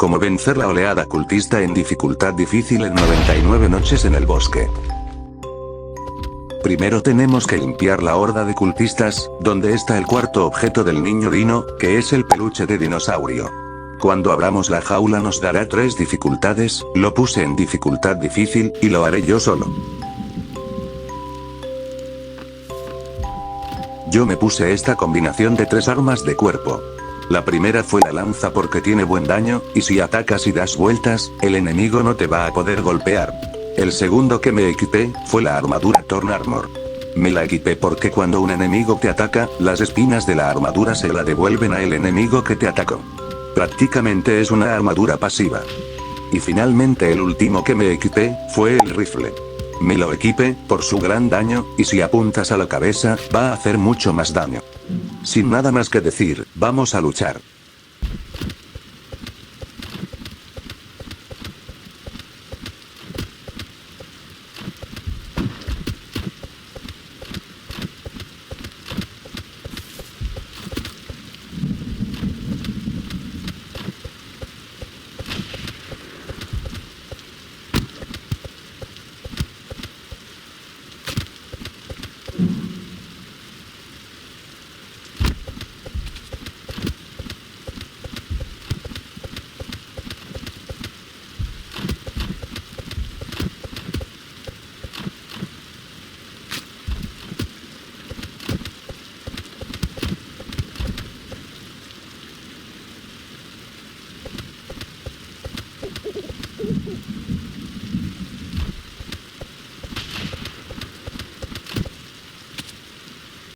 Como vencer la oleada cultista en dificultad difícil en 99 noches en el bosque. Primero tenemos que limpiar la horda de cultistas, donde está el cuarto objeto del niño dino, que es el peluche de dinosaurio. Cuando abramos la jaula nos dará 3 dificultades, lo puse en dificultad difícil, y lo haré yo solo. Yo me puse esta combinación de 3 armas de cuerpo. La primera fue la lanza porque tiene buen daño, y si atacas y das vueltas, el enemigo no te va a poder golpear. El segundo que me equipé, fue la armadura Torn Armor. Me la equipé porque cuando un enemigo te ataca, las espinas de la armadura se la devuelven a el enemigo que te atacó. Prácticamente es una armadura pasiva. Y finalmente el último que me equipé, fue el rifle. Me lo equipé, por su gran daño, y si apuntas a la cabeza, va a hacer mucho más daño. Sin nada más que decir, vamos a luchar.